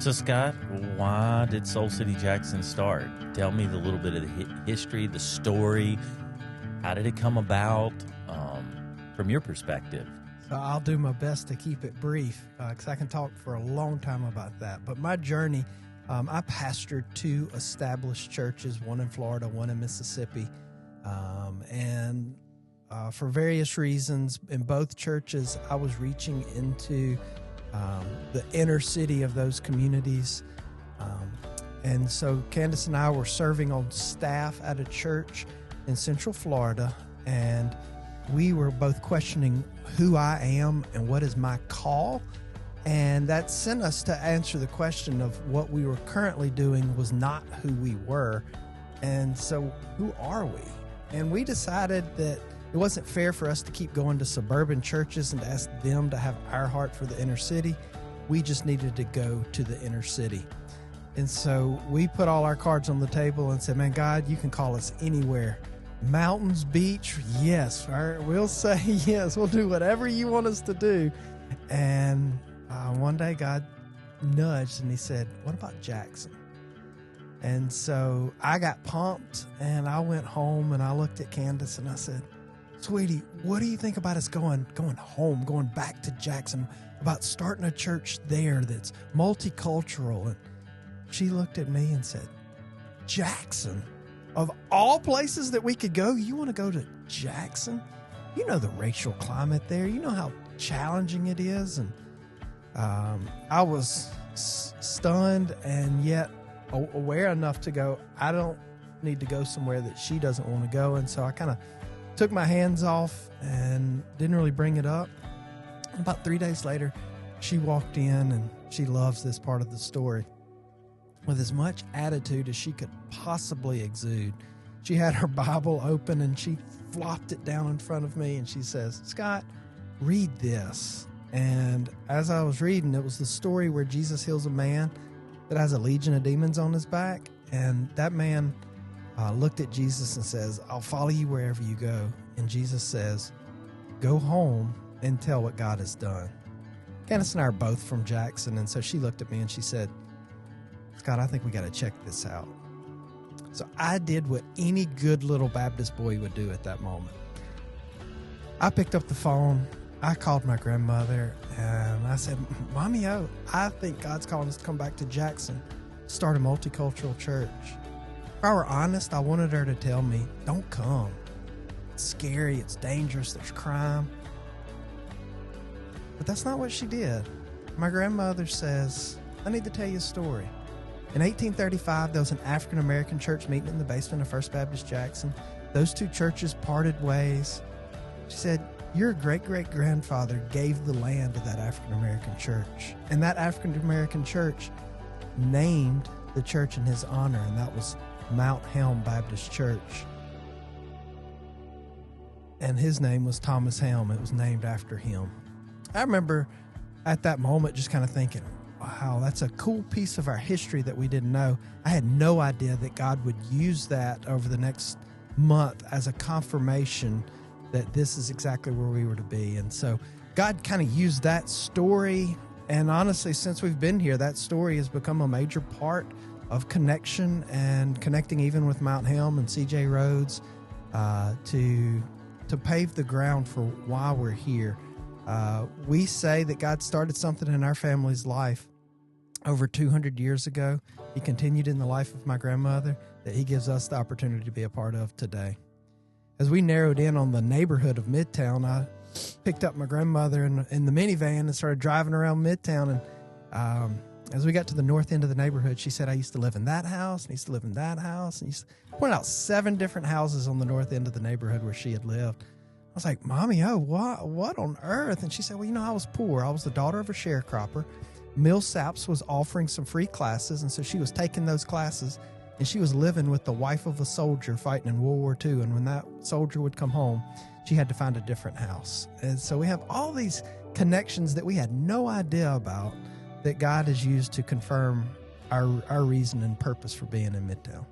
So, Scott, why did Soul City Jackson start? Tell me the little bit of the history, the story. How did it come about from your perspective? So I'll do my best to keep it brief because I can talk for a long time about that. But my journey, I pastored two established churches, one in Florida, one in Mississippi. And for various reasons, in both churches, I was reaching into the inner city of those communities. And so Candace and I were serving on staff at a church in Central Florida, and we were both questioning who I am and what is my call. And that sent us to answer the question of what we were currently doing was not who we were. And so who are we? And we decided that it wasn't fair for us to keep going to suburban churches and to ask them to have our heart for the inner city. We just needed to go to the inner city. And so we put all our cards on the table and said, man, God, you can call us anywhere. Mountains, beach, yes. We'll say yes. We'll do whatever you want us to do. And one day God nudged and he said, what about Jackson? And so I got pumped and I went home and I looked at Candace and I said, sweetie, what do you think about us going home, going back to Jackson, about starting a church there that's multicultural? And she looked at me and said, Jackson? Of all places that we could go, you want to go to Jackson? You know the racial climate there. You know how challenging it is. And I was stunned and yet aware enough to go, I don't need to go somewhere that she doesn't want to go. And so I kind of took my hands off and didn't really bring it up. About 3 days later, she walked in, and she loves this part of the story. With as much attitude as she could possibly exude, she had her Bible open and she flopped it down in front of me and she says, Scott, read this. And as I was reading, it was the story where Jesus heals a man that has a legion of demons on his back. And that man looked at Jesus and says, I'll follow you wherever you go. And Jesus says, go home and tell what God has done. Candace and I are both from Jackson. And so she looked at me and she said, Scott, I think we got to check this out. So I did what any good little Baptist boy would do at that moment. I picked up the phone. I called my grandmother and I said, Mommy, I think God's calling us to come back to Jackson, start a multicultural church. If I were honest, I wanted her to tell me, don't come. It's scary. It's dangerous. There's crime. But that's not what she did. My grandmother says, I need to tell you a story. In 1835, there was an African-American church meeting in the basement of First Baptist Jackson. Those two churches parted ways. She said, your great-great-grandfather gave the land to that African-American church. And that African-American church named the church in his honor, and that was Mount Helm Baptist Church. And his name was Thomas Helm. It was named after him. I remember at that moment just kind of thinking, wow, that's a cool piece of our history that we didn't know. I had no idea that God would use that over the next month as a confirmation that this is exactly where we were to be. And so God kind of used that story. And honestly, since we've been here, that story has become a major part of connection and connecting even with Mount Helm and CJ Roads to pave the ground for why we're here. We say that God started something in our family's life over 200 years ago. He continued in the life of my grandmother that he gives us the opportunity to be a part of today. As we narrowed in on the neighborhood of Midtown, I picked up my grandmother in the minivan and started driving around Midtown. And as we got to the north end of the neighborhood, she said, I used to live in that house, and I used to live in that house. And she pointed out 7 different houses on the north end of the neighborhood where she had lived. I was like, Mommy, what on earth? And she said, well, I was poor. I was the daughter of a sharecropper. Millsaps was offering some free classes, and so she was taking those classes, and she was living with the wife of a soldier fighting in World War II. And when that soldier would come home, she had to find a different house. And so we have all these connections that we had no idea about that God has used to confirm our reason and purpose for being in Midtown.